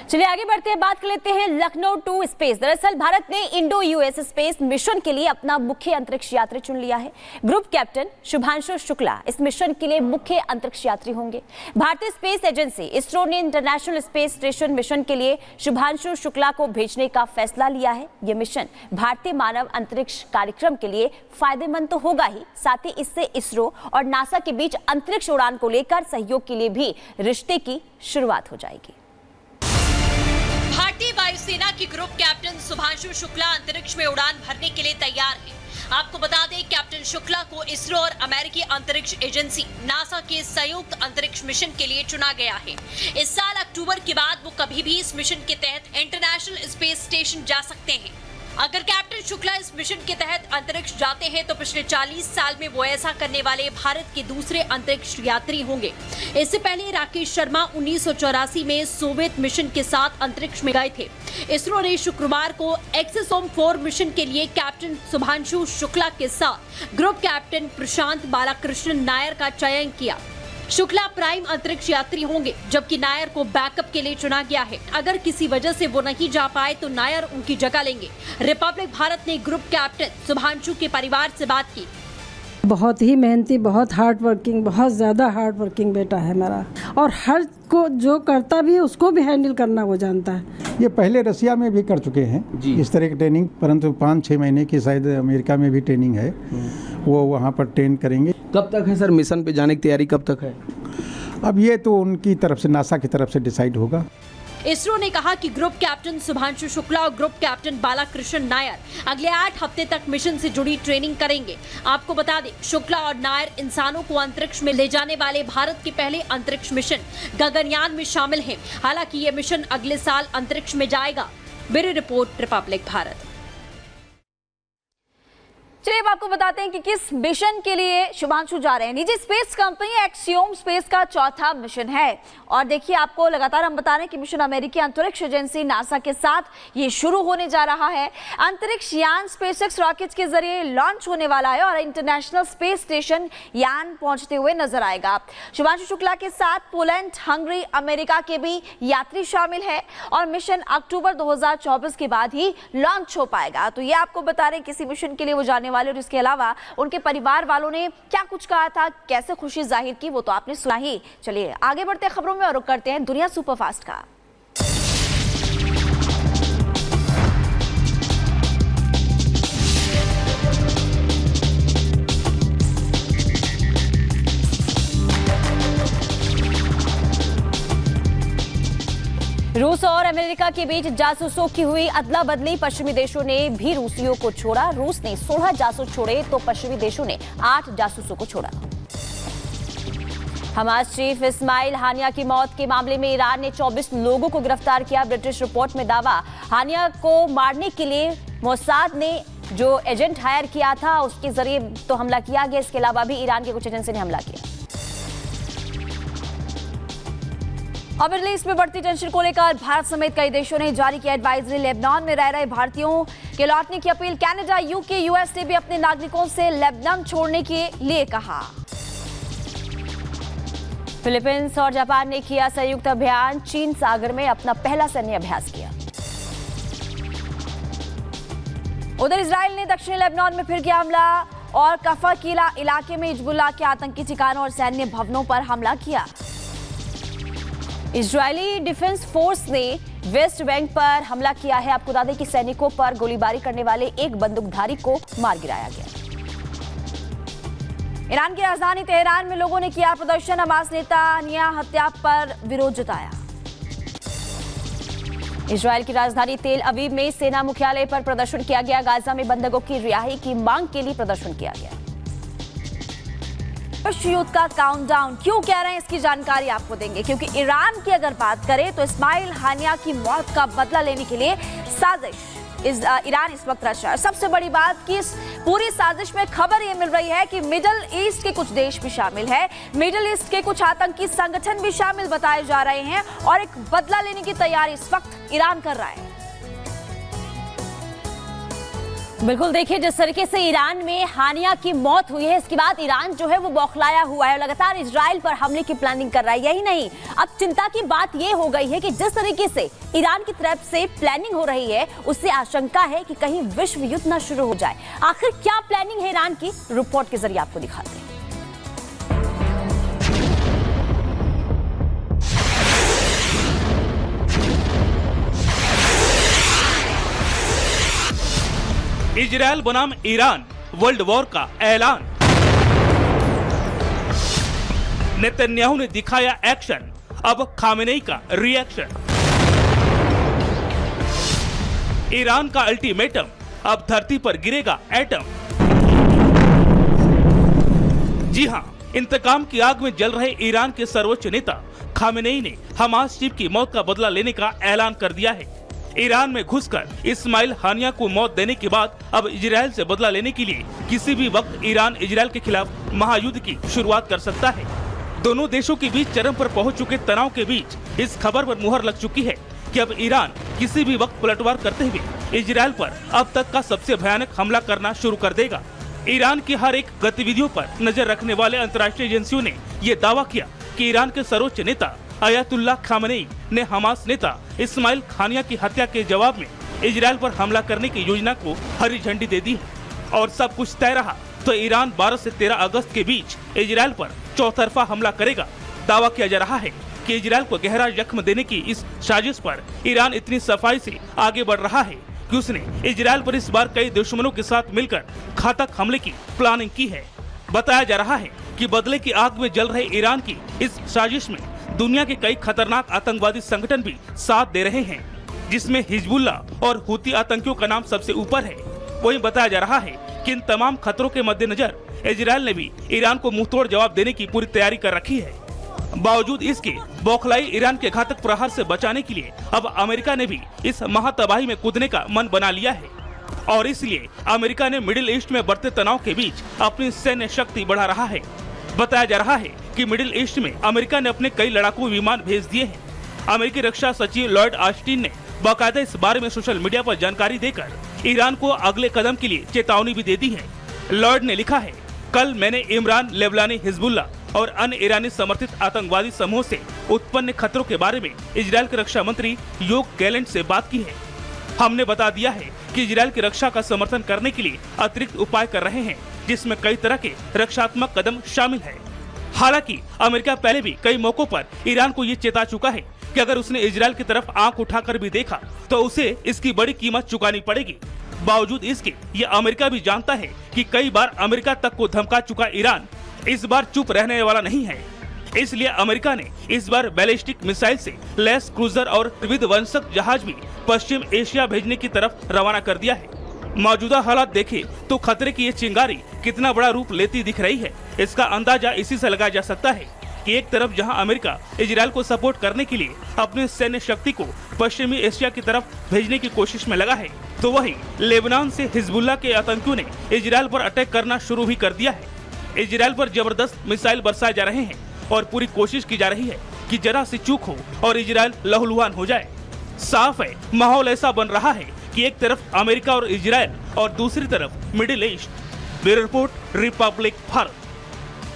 चलिए आगे बढ़ते हैं, बात कर लेते हैं लखनऊ टू स्पेस। दरअसल भारत ने इंडो यूएस स्पेस मिशन के लिए अपना मुख्य अंतरिक्ष यात्री चुन लिया है। ग्रुप कैप्टन शुभांशु शुक्ला इस मिशन के लिए मुख्य अंतरिक्ष यात्री होंगे। भारतीय स्पेस एजेंसी इसरो ने इंटरनेशनल स्पेस स्टेशन मिशन के लिए शुभांशु शुक्ला को भेजने का फैसला लिया है। यह मिशन भारतीय मानव अंतरिक्ष कार्यक्रम के लिए फायदेमंद तो होगा ही, साथ ही इससे इसरो और नासा के बीच अंतरिक्ष उड़ान को लेकर सहयोग के लिए भी रिश्ते की शुरुआत हो जाएगी। भारतीय वायुसेना की ग्रुप कैप्टन शुभांशु शुक्ला अंतरिक्ष में उड़ान भरने के लिए तैयार हैं। आपको बता दें, कैप्टन शुक्ला को इसरो और अमेरिकी अंतरिक्ष एजेंसी नासा के संयुक्त अंतरिक्ष मिशन के लिए चुना गया है। इस साल अक्टूबर के बाद वो कभी भी इस मिशन के तहत इंटरनेशनल स्पेस स्टेशन जा सकते हैं। अगर कैप्टन शुक्ला इस मिशन के तहत अंतरिक्ष जाते हैं तो पिछले 40 साल में वो ऐसा करने वाले भारत के दूसरे अंतरिक्ष यात्री होंगे। इससे पहले राकेश शर्मा 1984 में सोवियत मिशन के साथ अंतरिक्ष में गए थे। इसरो ने शुक्रवार को एक्सोसोम 4 मिशन के लिए कैप्टन शुभांशु शुक्ला के साथ ग्रुप कैप्टन प्रशांत बालाकृष्णन नायर का चयन किया। शुक्ला प्राइम अंतरिक्ष यात्री होंगे, जबकि नायर को बैकअप के लिए चुना गया है। अगर किसी वजह से वो नहीं जा पाए तो नायर उनकी जगह लेंगे। रिपब्लिक भारत ने ग्रुप कैप्टन शुभांशु के परिवार से बात की। बहुत ही मेहनती, बहुत हार्ड वर्किंग, बहुत ज़्यादा हार्ड वर्किंग बेटा है मेरा, और हर को जो करता भी उसको भी हैंडल करना वो जानता है। ये पहले रसिया में भी कर चुके हैं इस तरह की ट्रेनिंग, परंतु 5-6 महीने की शायद अमेरिका में भी ट्रेनिंग है, वो वहाँ पर ट्रेन करेंगे। कब तक है सर मिशन पे जाने की तैयारी, कब तक है? अब ये तो उनकी तरफ से, नासा की तरफ से डिसाइड होगा। इसरो ने कहा कि ग्रुप कैप्टन शुभांशु शुक्ला और ग्रुप कैप्टन बालाकृष्णन नायर अगले 8 हफ्ते तक मिशन से जुड़ी ट्रेनिंग करेंगे। आपको बता दें, शुक्ला और नायर इंसानों को अंतरिक्ष में ले जाने वाले भारत के पहले अंतरिक्ष मिशन गगनयान में शामिल हैं। हालांकि ये मिशन अगले साल अंतरिक्ष में जाएगा। Bureau report, Republic Bharat. चलिए अब आपको बताते हैं कि किस मिशन के लिए शुभांशु जा रहे हैं। निजी स्पेस कंपनी एक्सियोम स्पेस का चौथा मिशन है, और देखिए आपको लगातार हम बता रहे हैं कि मिशन अमेरिकी अंतरिक्ष एजेंसी नासा के साथ ये शुरू होने जा रहा है। अंतरिक्ष यान स्पेसएक्स रॉकेट के जरिए लॉन्च होने वाला है और इंटरनेशनल स्पेस स्टेशन यान पहुंचते हुए नजर आएगा। शुभांशु शुक्ला के साथ पोलैंड, हंगरी, अमेरिका के भी यात्री शामिल है और मिशन अक्टूबर 2024 के बाद ही लॉन्च हो पाएगा। तो ये आपको बता रहे हैं किसी मिशन के लिए वो जाने वाले, और इसके अलावा उनके परिवार वालों ने क्या कुछ कहा था, कैसे खुशी जाहिर की, वो तो आपने सुना ही। चलिए आगे बढ़ते हैं खबरों में और रुख करते हैं दुनिया सुपरफास्ट का। रूस और अमेरिका के बीच जासूसों की हुई अदला बदली। पश्चिमी देशों ने भी रूसियों को छोड़ा। रूस ने 16 जासूस छोड़े तो पश्चिमी देशों ने 8 जासूसों को छोड़ा। हमास चीफ इस्माइल हानिया की मौत के मामले में ईरान ने 24 लोगों को गिरफ्तार किया। ब्रिटिश रिपोर्ट में दावा, हानिया को मारने के लिए मोसाद ने जो एजेंट हायर किया था उसके जरिए तो हमला किया गया। इसके अलावा भी ईरान के कुछ एजेंसी ने हमला किया। और मिडल ईस्ट में बढ़ती टेंशन को लेकर भारत समेत कई देशों ने जारी किया एडवाइजरी। लेबनान में रह रहे भारतीयों के लौटने की अपील। कनाडा, यूके, यूएस ने भी अपने नागरिकों से लेबनान छोड़ने के लिए कहा। फिलीपींस और जापान ने किया संयुक्त अभियान। चीन सागर में अपना पहला सैन्य अभ्यास किया। उधर इजराइल ने दक्षिणी लेबनान में फिर किया हमला और कफा किला इलाके में हिजबुल्लाह के आतंकी ठिकानों और सैन्य भवनों पर हमला किया। इजरायली डिफेंस फोर्स ने वेस्ट बैंक पर हमला किया है। आपको बता दें कि सैनिकों पर गोलीबारी करने वाले एक बंदूकधारी को मार गिराया गया। ईरान की राजधानी तेहरान में लोगों ने किया प्रदर्शन। हमास नेता हनिया हत्या पर विरोध जताया। इजरायल की राजधानी तेल अवीव में सेना मुख्यालय पर प्रदर्शन किया गया। गाजा में बंधकों की रिहाई की मांग के लिए प्रदर्शन किया गया। विश्व युद्ध का काउंटडाउन क्यों कह रहे हैं, इसकी जानकारी आपको देंगे, क्योंकि ईरान की अगर बात करें तो इस्माइल हानिया की मौत का बदला लेने के लिए साजिश ईरान इस वक्त रच रहा है। सबसे बड़ी बात कि इस पूरी साजिश में खबर ये मिल रही है कि मिडिल ईस्ट के कुछ देश भी शामिल है। मिडिल ईस्ट के कुछ आतंकी संगठन भी शामिल बताए जा रहे हैं और एक बदला लेने की तैयारी इस वक्त ईरान कर रहा है। बिल्कुल, देखिए जिस तरीके से ईरान में हानिया की मौत हुई है, इसके बाद ईरान जो है वो बौखलाया हुआ है, लगातार इजराइल पर हमले की प्लानिंग कर रहा है। यही नहीं, अब चिंता की बात ये हो गई है कि जिस तरीके से ईरान की तरफ से प्लानिंग हो रही है, उससे आशंका है कि कहीं विश्व युद्ध न शुरू हो जाए। आखिर क्या प्लानिंग है ईरान की, रिपोर्ट के जरिए आपको दिखाते हैं। इजरायल बनाम ईरान वर्ल्ड वॉर का ऐलान। नेतन्याहू ने दिखाया एक्शन, अब खामेनेई का रिएक्शन। ईरान का अल्टीमेटम, अब धरती पर गिरेगा एटम। जी हां, इंतकाम की आग में जल रहे ईरान के सर्वोच्च नेता खामेनेई ने हमास चीफ की मौत का बदला लेने का ऐलान कर दिया है। ईरान में घुसकर इस्माइल हानिया को मौत देने के बाद अब इजरायल से बदला लेने के लिए किसी भी वक्त ईरान इजरायल के खिलाफ महायुद्ध की शुरुआत कर सकता है। दोनों देशों के बीच चरम पर पहुंच चुके तनाव के बीच इस खबर पर मुहर लग चुकी है कि अब ईरान किसी भी वक्त पलटवार करते हुए इजरायल पर अब तक का सबसे भयानक हमला करना शुरू कर देगा। ईरान की हर एक गतिविधियों पर नजर रखने वाले अंतर्राष्ट्रीय एजेंसियों ने ये दावा किया कि ईरान के सर्वोच्च नेता अयातुल्लाह खामेनेई ने हमास नेता इस्माइल हानिया की हत्या के जवाब में इजरायल पर हमला करने की योजना को हरी झंडी दे दी है। और सब कुछ तय रहा तो ईरान 12 से 13 अगस्त के बीच इजरायल पर चौतरफा हमला करेगा। दावा किया जा रहा है कि इजरायल को गहरा जख्म देने की इस साजिश पर ईरान इतनी सफाई से आगे बढ़ रहा है कि उसने इजरायल पर इस बार कई दुश्मनों के साथ मिलकर घातक हमले की प्लानिंग की है। बताया जा रहा है कि बदले की आग में जल रहे ईरान की इस साजिश में दुनिया के कई खतरनाक आतंकवादी संगठन भी साथ दे रहे हैं, जिसमें हिजबुल्लाह और हुती आतंकियों का नाम सबसे ऊपर है। वहीं बताया जा रहा है कि इन तमाम खतरों के मद्देनजर इजरायल ने भी ईरान को मुंहतोड़ जवाब देने की पूरी तैयारी कर रखी है। बावजूद इसके बौखलाई ईरान के घातक प्रहार से बचाने के लिए अब अमेरिका ने भी इस महातबाही में कूदने का मन बना लिया है और इसलिए अमेरिका ने मिडिल ईस्ट में बढ़ते तनाव के बीच अपनी सैन्य शक्ति बढ़ा रहा है। बताया जा रहा है कि मिडिल ईस्ट में अमेरिका ने अपने कई लड़ाकू विमान भेज दिए हैं। अमेरिकी रक्षा सचिव लॉयड ऑस्टिन ने बाकायदा इस बारे में सोशल मीडिया पर जानकारी देकर ईरान को अगले कदम के लिए चेतावनी भी दे दी है। लॉयड ने लिखा है, कल मैंने इमरान, लेबनानी हिजबुल्लाह और अन्य ईरानी समर्थित आतंकवादी समूह से उत्पन्न खतरों के बारे में इजरायल के रक्षा मंत्री योव गैलेंट से बात की है। हमने बता दिया है कि इजरायल की रक्षा का समर्थन करने के लिए अतिरिक्त उपाय कर रहे हैं, जिसमें कई तरह के रक्षात्मक कदम शामिल है। हालांकि अमेरिका पहले भी कई मौकों पर ईरान को ये चेता चुका है कि अगर उसने इजरायल की तरफ आंख उठाकर भी देखा तो उसे इसकी बड़ी कीमत चुकानी पड़ेगी। बावजूद इसके ये अमेरिका भी जानता है कि कई बार अमेरिका तक को धमका चुका ईरान इस बार चुप रहने वाला नहीं है। इसलिए अमेरिका ने इस बार बैलिस्टिक मिसाइल से लैस क्रूजर और विध्वंसक जहाज भी पश्चिम एशिया भेजने की तरफ रवाना कर दिया है। मौजूदा हालात देखें तो खतरे की ये चिंगारी कितना बड़ा रूप लेती दिख रही है, इसका अंदाजा इसी से लगाया जा सकता है कि एक तरफ जहां अमेरिका इजरायल को सपोर्ट करने के लिए अपनी सैन्य शक्ति को पश्चिमी एशिया की तरफ भेजने की कोशिश में लगा है, तो वहीं लेबनान से हिजबुल्लाह के आतंकियों ने इजरायल पर अटैक करना शुरू भी कर दिया है। इजरायल पर जबरदस्त मिसाइल बरसाए जा रहे हैं और पूरी कोशिश की जा रही है कि जरा सी चूक हो और इजरायल लहूलुहान हो जाए। साफ है, माहौल ऐसा बन रहा है कि एक तरफ अमेरिका और इजरायल और दूसरी तरफ middle east. Bureau report, Republic Bharat.